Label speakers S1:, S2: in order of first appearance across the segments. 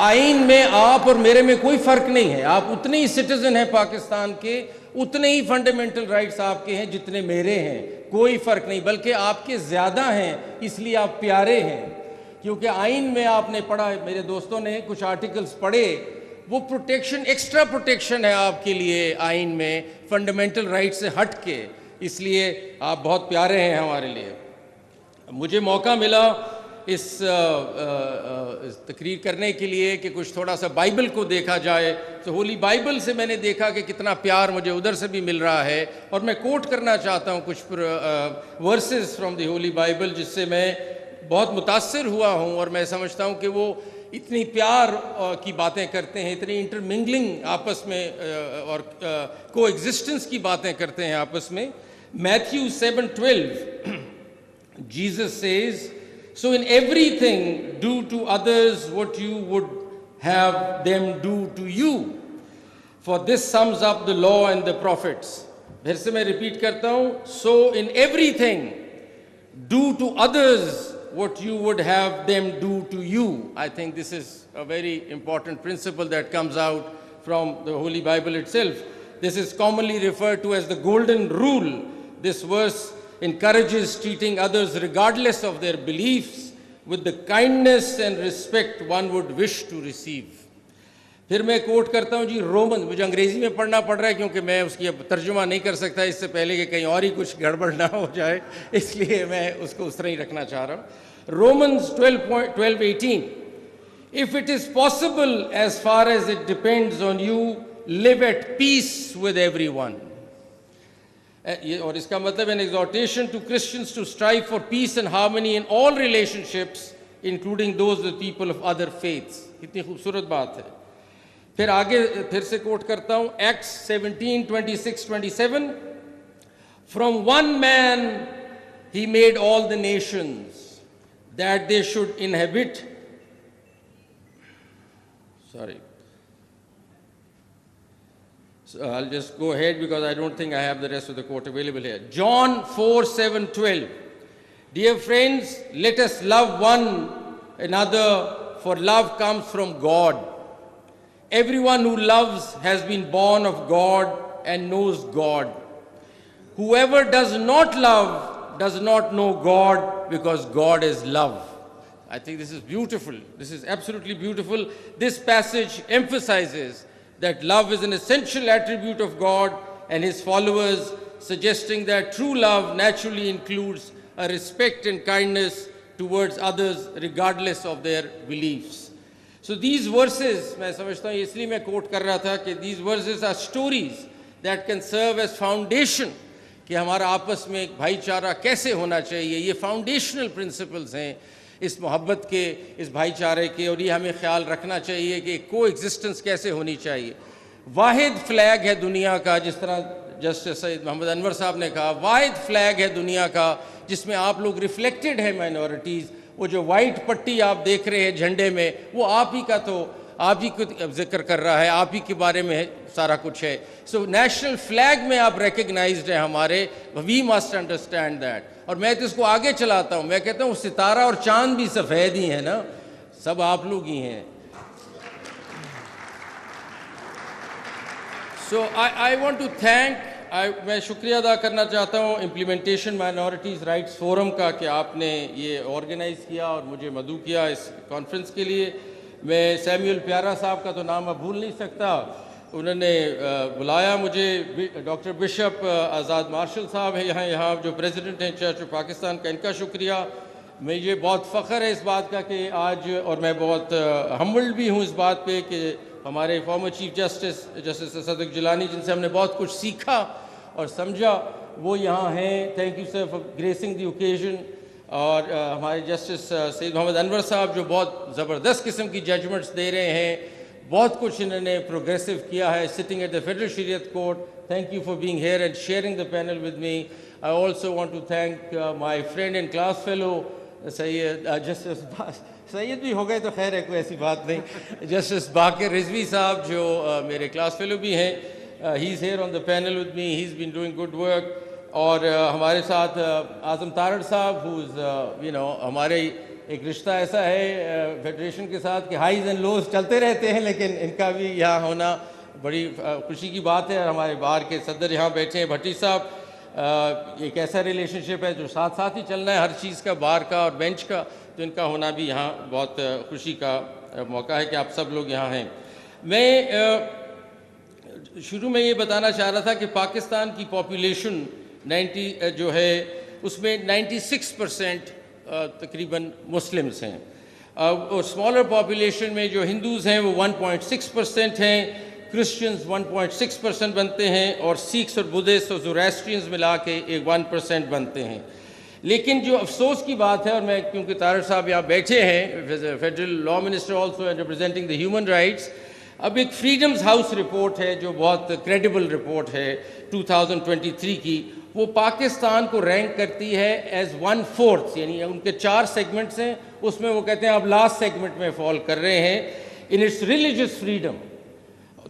S1: आइन में आप और मेरे में कोई फर्क नहीं है। आप उतने ही सिटीजन हैं पाकिस्तान के, उतने ही फंडामेंटल राइट्स आपके हैं जितने मेरे हैं, कोई फर्क नहीं, बल्कि आपके ज़्यादा हैं, इसलिए आप प्यारे हैं। क्योंकि आइन में आपने पढ़ा, मेरे दोस्तों ने कुछ आर्टिकल्स पढ़े, वो प्रोटेक्शन, एक्स्ट्रा प्रोटेक्शन है आपके लिए आइन में, फंडामेंटल राइट से हट के, इसलिए आप बहुत प्यारे हैं हमारे लिए। मुझे मौका मिला इस तकरीर करने के लिए कि कुछ थोड़ा सा बाइबल को देखा जाए, तो होली बाइबल से मैंने देखा कि कितना प्यार मुझे उधर से भी मिल रहा है। और मैं कोट करना चाहता हूँ कुछ versus from the Holi Bible, जिससे मैं बहुत मुतासिर हुआ हूँ। और मैं समझता हूँ कि वो इतनी प्यार की बातें करते हैं, इतनी इंटरमिंगलिंग आपस में और को एग्जिस्टेंस की बातें करते हैं आपस में। Matthew 7:12 Jesus says, so in everything do to others what you would have them do to you, for this sums up the law and the prophets. फिर से मैं रिपीट करता हूँ, so in everything do to others what you would have them do to you. I think this is a very important principle that comes out from the Holy Bible itself. This is commonly referred to as the golden rule. This verse encourages treating others regardless of their beliefs with the kindness and respect one would wish to receive. फिर मैं coat करता हूँ जी Roman, मुझे अंग्रेजी में पढ़ना पड़ रहा है क्योंकि मैं उसकी अब तर्जुमा नहीं कर सकता इससे पहले कि कहीं और ही कुछ गड़बड़ ना हो जाए, इसलिए मैं उसको उस तरह ही रखना चाह रहा हूँ। Romans 12:18, if it is possible as far as it depends on you, live at peace with everyone. और इसका मतलब an exhortation to Christians to strive for peace and harmony in all relationships, including those with people of other faiths. कितनी खूबसूरत बात है। फिर आगे फिर से कोट करता हूँ Acts 17:26-27, from one man he made all the nations that they should inhabit. So I'll just go ahead because I don't think I have the rest of the quote available here. John 4:7-12. Dear friends, let us love one another, for love comes from God. Everyone who loves has been born of God and knows God. Whoever does not love does not know God, because God is love. I think this is beautiful. This is absolutely beautiful. This passage emphasizes that love is an essential attribute of God and His followers, suggesting that true love naturally includes a respect and kindness towards others regardless of their beliefs. So these verses, मैं समझता हूँ इसलिए मैं coat कर रहा था कि these verses are stories that can serve as foundation कि हमारा आपस में एक भाईचारा कैसे होना चाहिए। ये फाउंडेशनल प्रिंसिपल्स हैं इस मोहब्बत के, इस भाईचारे के, और ये हमें ख्याल रखना चाहिए कि को एग्जिस्टेंस कैसे होनी चाहिए। वाहिद फ्लैग है दुनिया का, जिस तरह जस्टिस सैयद मोहम्मद अनवर साहब ने कहा, वाहिद फ्लैग है दुनिया का जिसमें आप लोग रिफ्लेक्टेड है माइनॉरिटीज़। वो जो वाइट पट्टी आप देख रहे हैं झंडे में, वो आप ही का, तो आप ही को जिक्र कर रहा है, आप ही के बारे में सारा कुछ है। सो नेशनल फ्लैग में आप रिकग्नाइज्ड है हमारे, वी मस्ट अंडरस्टैंड दैट। और मैं तो इसको आगे चलाता हूँ, मैं कहता हूँ सितारा और चांद भी सफ़ेद ही है ना, सब आप लोग ही हैं। सो आई वॉन्ट टू थैंक, मैं शुक्रिया अदा करना चाहता हूँ इम्प्लीमेंटेशन माइनॉरिटीज़ राइट्स फोरम का कि आपने ये ऑर्गेनाइज़ किया और मुझे मदऊ किया इस कॉन्फ्रेंस के लिए। मैं सैमुअल प्यारा साहब का तो नाम अब भूल नहीं सकता, उन्होंने बुलाया मुझे। डॉक्टर बिशप आज़ाद मार्शल साहब हैं यहाँ जो प्रेसिडेंट हैं चर्च ऑफ पाकिस्तान का, इनका शुक्रिया। मुझे बहुत फ़ख्र है इस बात का कि आज, और मैं बहुत हम्बल्ड भी हूँ इस बात पे कि हमारे फॉर्मर चीफ जस्टिस सदक जिलानी, जिनसे हमने बहुत कुछ सीखा और समझा, वो यहाँ हैं। Thank you sir for gracing the occasion. और हमारे जस्टिस सैयद मोहम्मद अनवर साहब जो बहुत ज़बरदस्त किस्म की जजमेंट्स दे रहे हैं, बहुत कुछ इन्होंने प्रोग्रेसिव किया है सिटिंग एट द फेडरल शरीयत court. Thank you for being here and sharing the panel with me. I also want to thank my friend and class fellow Syed justice Syed भी हो गए तो खैर है, कोई ऐसी बात नहीं, जस्टिस बाकिर रिजवी साहब जो मेरे क्लास फेलो भी हैं। He is here on the panel with me, he is been doing good work. और हमारे साथ आज़म तारड़ साहब हु इज़ हमारे एक रिश्ता ऐसा है फेडरेशन के साथ कि हाइज एंड लोज चलते रहते हैं, लेकिन इनका भी यहाँ होना बड़ी खुशी की बात है। और हमारे बार के सदर यहाँ बैठे हैं भट्टी साहब, एक ऐसा रिलेशनशिप है जो साथ साथ ही चलना है हर चीज़ का, बार का और बेंच का, तो इनका होना भी यहाँ बहुत खुशी का मौका है कि आप सब लोग यहाँ हैं। मैं शुरू में ये बताना चाह रहा था कि पाकिस्तान की पॉपुलेशन 90 जो है उसमें 96% तकरीबन मुस्लिम्स हैं, और स्मॉलर पॉपुलेशन में जो हिंदूज़ हैं वो 1.6% हैं, क्रिश्चियंस 1.6% बनते हैं, और सिख्स और बुद्धिस्ट और ज़ोरास्ट्रियंस मिला के एक 1% बनते हैं। लेकिन जो अफसोस की बात है, और मैं क्योंकि तारड़ साहब यहाँ बैठे हैं, federal law minister also and representing the human rights, अब एक फ्रीडम्स हाउस रिपोर्ट है जो बहुत क्रेडिबल रिपोर्ट है 2023 की, वो पाकिस्तान को रैंक करती है एज 1/4, यानी उनके 4 सेगमेंट्स हैं, उसमें वो कहते हैं आप लास्ट सेगमेंट में फॉल कर रहे हैं इन इट्स रिलीजियस फ्रीडम।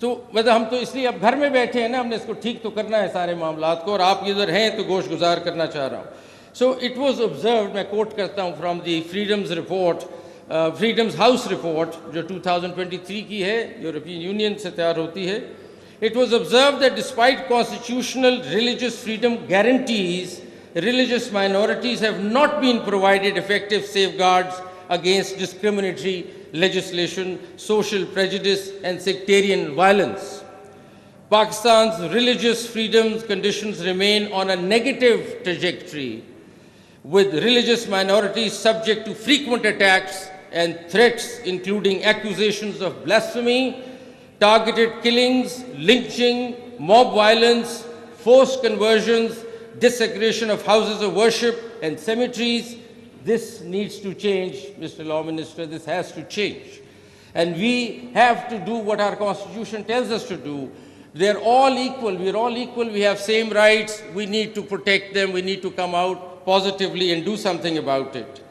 S1: तो मतलब हम तो इसलिए अब घर में बैठे हैं ना, हमने इसको ठीक तो करना है सारे मामलात को, और आप इधर हैं तो गोश गुजार करना चाह रहा हूँ। सो इट वॉज ऑब्जर्व्ड, मैं कोट करता हूँ from the freedoms report, freedoms house report जो 2023 की है, यूरोपियन यूनियन से तैयार होती है। It was observed that despite constitutional religious freedom guarantees, religious minorities have not been provided effective safeguards against discriminatory legislation, social prejudice, and sectarian violence. Pakistan's religious freedoms conditions remain on a negative trajectory, with religious minorities subject to frequent attacks and threats, including accusations of blasphemy, targeted killings, lynching, mob violence, forced conversions, desecration of houses of worship and cemeteries. This needs to change, Mr. Law Minister, this has to change. And we have to do what our Constitution tells us to do. They're all equal, we're all equal, we have same rights, we need to protect them, we need to come out positively and do something about it.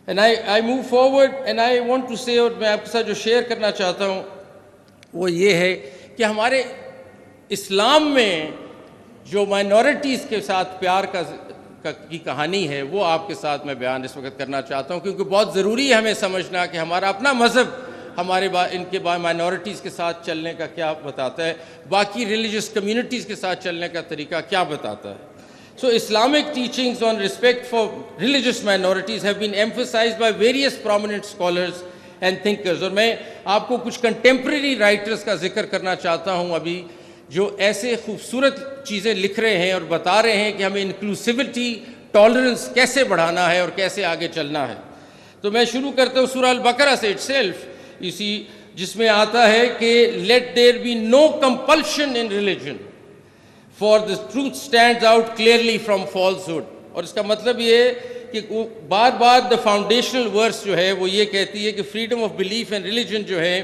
S1: And I move forward and I want to say, और मैं आपके साथ जो share करना चाहता हूँ वो ये है कि हमारे इस्लाम में जो माइनॉरिटीज़ के साथ प्यार की कहानी है वो आपके साथ मैं बयान इस वक्त करना चाहता हूँ, क्योंकि बहुत ज़रूरी है हमें समझना कि हमारा अपना मज़हब हमारे इनके माइनॉरिटीज़ के साथ चलने का क्या बताता है, बाकी रिलीजियस कम्युनिटीज़ के साथ चलने का तरीका क्या बताता है। So Islamic teachings on respect for religious minorities have been emphasized by various prominent scholars and thinkers, और मैं आपको कुछ कंटेम्प्रेरी राइटर्स का जिक्र करना चाहता हूँ अभी, जो ऐसे खूबसूरत चीज़ें लिख रहे हैं और बता रहे हैं कि हमें इंक्लूसिविटी, टॉलरेंस कैसे बढ़ाना है और कैसे आगे चलना है। तो मैं शुरू करता हूँ सूरह अल-बकरा से इटसेल्फ, इसी जिसमें आता है कि let there be no compulsion in religion for the truth stands out clearly from falsehood. और इसका मतलब ये है कि बार बार द फाउंडेशनल वर्स जो है वो ये कहती है कि freedom of belief and religion जो है,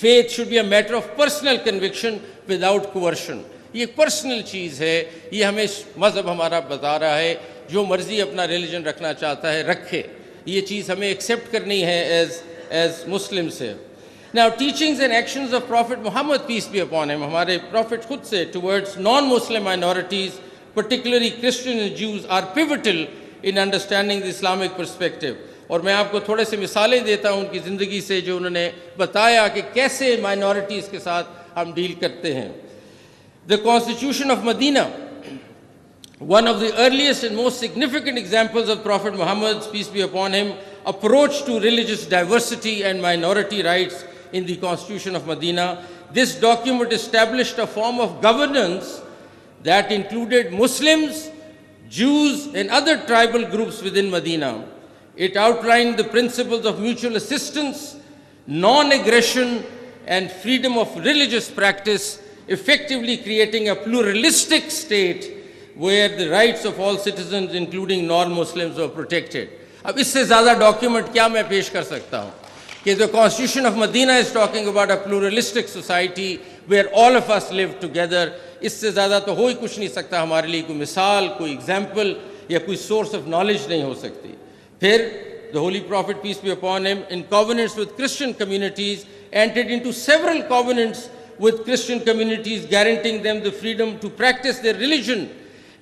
S1: faith should be a matter of personal conviction without coercion. ये पर्सनल चीज़ है, ये हमें मज़हब हमारा बता रहा है, जो मर्ज़ी अपना रिलीजन रखना चाहता है रखे, ये चीज़ हमें एक्सेप्ट करनी है एज मुस्लिम्स है। Now, teachings and actions of Prophet Muhammad, peace be upon him, हमारे Prophet खुद से towards non-Muslim minorities, particularly Christians and Jews, are pivotal in understanding the Islamic perspective. और मैं आपको थोड़े से मिसालें देता हूँ उनकी ज़िंदगी से, जो उन्होंने बताया कि कैसे minorities के साथ हम डील करते हैं। The Constitution of Medina, one of the earliest and most significant examples of Prophet Muhammad's, peace be upon him, approach to religious diversity and minority rights in the Constitution of Medina. This document established a form of governance that included Muslims, Jews, and other tribal groups within Medina. It outlined the principles of mutual assistance, non-aggression, and freedom of religious practice, effectively creating a pluralistic state where the rights of all citizens, including non-Muslims, were protected. अब इससे ज़्यादा document क्या मैं पेश कर सकता हूँ कि the Constitution of Medina is talking about a pluralistic society where all of us live together. इससे ज़्यादा तो हो ही कुछ नहीं सकता हमारे लिए, कोई मिसाल, कोई एग्जाम्पल या कोई सोर्स ऑफ नॉलेज नहीं हो सकती। फिर the Holy Prophet, peace be upon him, in covenants with Christian communities, entered into several covenants with Christian communities, guaranteeing them the freedom to practice their religion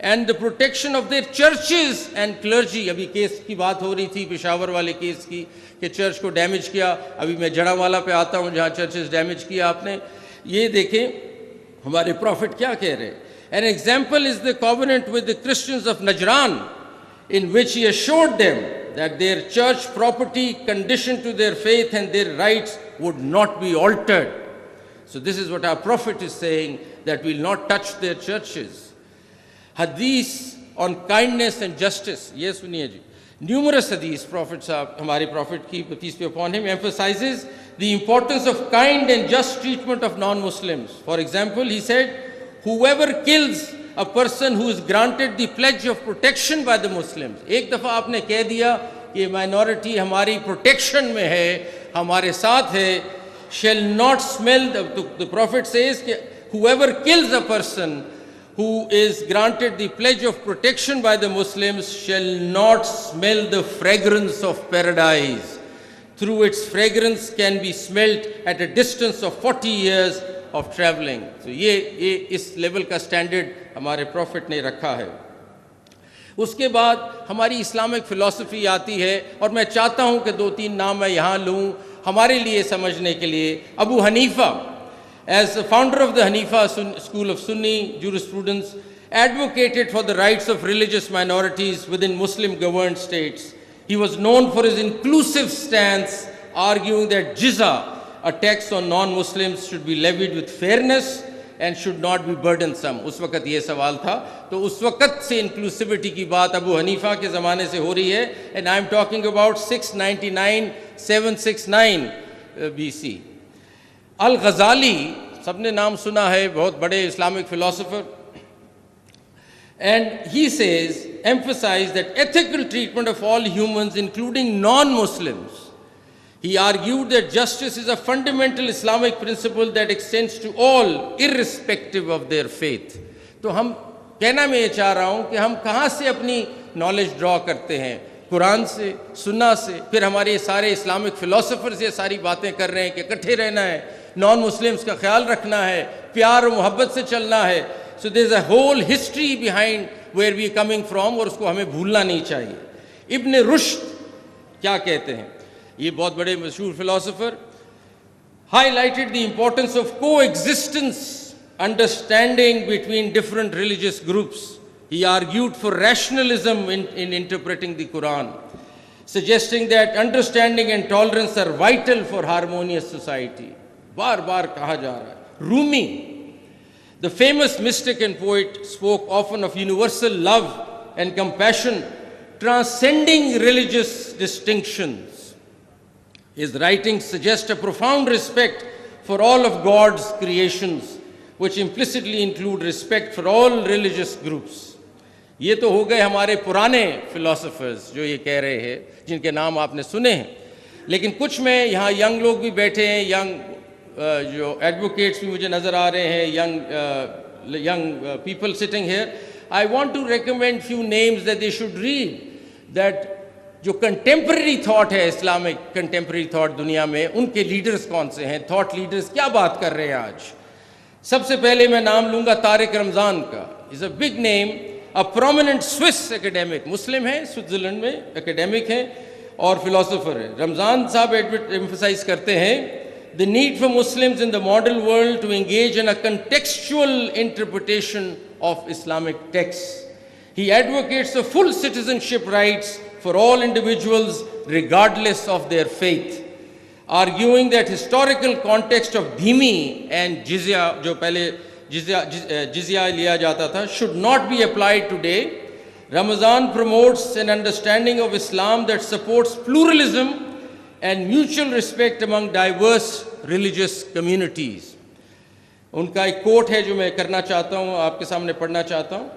S1: and the protection of their churches and clergy. अभी case की बात हो रही थी, पेशावर वाले case की, कि church को डैमेज किया. अभी मैं जड़ावाला पे आता हूँ जहाँ चर्चेस डैमेज किया आपने. ये देखें हमारे प्रॉफिट क्या कह रहे हैं. An example is the covenant with the Christians of Najran, in which he assured them that their church property conditioned to their faith and their rights would not be altered. So this is what our prophet is saying, that we will not touch their churches. Hadith on kindness and justice. Yes, सुनिए जी. Numerous hadith, Prophet साहब, हमारे Prophet की peace be upon him, emphasizes the importance of kind and just treatment of non-Muslims. For example, he said, whoever kills a person who is granted the pledge of protection by the Muslims. एक दफ़ा आपने कह दिया कि minority हमारी protection में है, हमारे साथ है, shall not smell, the Prophet says, whoever kills a person who is granted the pledge of protection by the Muslims shall not smell the fragrance of paradise. Through its fragrance can be smelt at a distance of 40 years of traveling. So ये इस level का standard हमारे profit ने रखा है. उसके बाद हमारी इस्लामिक फ़िलॉसफी आती है, और मैं चाहता हूँ कि 2-3 नाम मैं यहाँ लूँ हमारे लिए समझने के लिए. Abu Hanifa, as the founder of the Hanifa school of Sunni jurisprudence, advocated for the rights of religious minorities within Muslim governed states. He was known for his inclusive stance, arguing that jizya, a tax on non-Muslims, should be levied with fairness and should not be burdensome. उस वक़्त ये सवाल था. तो उस वक़्त से inclusivity की बात अबू हनीफा के ज़माने से हो रही है. And I am talking about 769 BC. Al-Ghazali, सबने नाम सुना है, बहुत बड़े Islamic philosopher. And he says, emphasize that ethical treatment of all humans, including non-Muslims. He argued that justice is a fundamental Islamic principle that extends to all, irrespective of their faith. तो हम कहना मैं ये चाह रहा हूँ कि हम कहाँ से अपनी नॉलेज ड्रॉ करते हैं, कुरान से, सुन्ना से. फिर हमारे सारे इस्लामिक फ़िलोसोफर्स ये सारी बातें कर रहे हैं कि इकट्ठे रहना है, नॉन मुस्लिम्स का ख्याल रखना है, प्यार और मोहब्बत से चलना है. So there is a whole history behind where we coming from, और उसको हमें भूलना नहीं चाहिए. इब्न रुश्द क्या कहते हैं, ये बहुत बड़े मशहूर फ़िलोसोफर, highlighted the importance of coexistence, understanding between different religious groups. He argued for rationalism in interpreting the Quran, suggesting that understanding and tolerance are vital for harmonious society. बार बार कहा जा रहा है. Rumi, the famous mystic and poet, spoke often of universal love and compassion transcending religious distinctions. His writings suggest a profound respect for all of God's creations, which implicitly include respect for all religious groups. ये तो हो गए हमारे पुराने philosophers जो ये कह रहे हैं, जिनके नाम आपने सुने हैं. लेकिन कुछ में यहाँ यंग लोग भी बैठे हैं, यंग जो एडवोकेट्स भी मुझे नज़र आ रहे हैं, young people sitting here. I want to recommend few names that they should read. That जो कंटेम्प्रेरी थॉट है, इस्लामिक कंटेम्प्रेरी थॉट दुनिया में, उनके लीडर्स कौन से हैं, थॉट लीडर्स क्या बात कर रहे हैं आज. सबसे पहले मैं नाम लूँगा तारिक रमज़ान का. Is a big name, a prominent Swiss academic, Muslim है, स्विट्ज़रलैंड में एकेडमिक हैं और फिलोसोफर है. रमज़ान साहब एम्फसाइज करते हैं the need for Muslims in the modern world to engage in a contextual interpretation of Islamic texts. He advocates for full citizenship rights for all individuals regardless of their faith, arguing that historical context of dhimmi and jizya, जो पहले jizya लिया जाता था, should not be applied today. Ramadan promotes an understanding of Islam that supports pluralism and mutual respect among diverse religious communities. उनका एक coat है जो मैं करना चाहता हूँ, आपके सामने पढ़ना चाहता हूँ.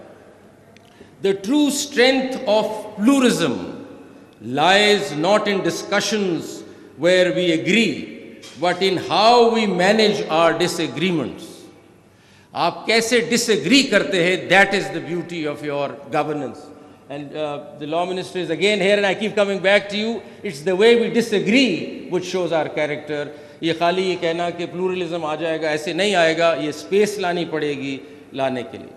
S1: The true strength of pluralism lies not in discussions where we agree, but in how we manage our disagreements. आप कैसे disagree करते हैं, that is the beauty of your governance. And the law minister is again here, and I keep coming back to you. It's the way we disagree which shows our character. ये खाली ये कहना कि pluralism आ जाएगा, ऐसे नहीं आएगा. ये space लानी पड़ेगी लाने के लिए.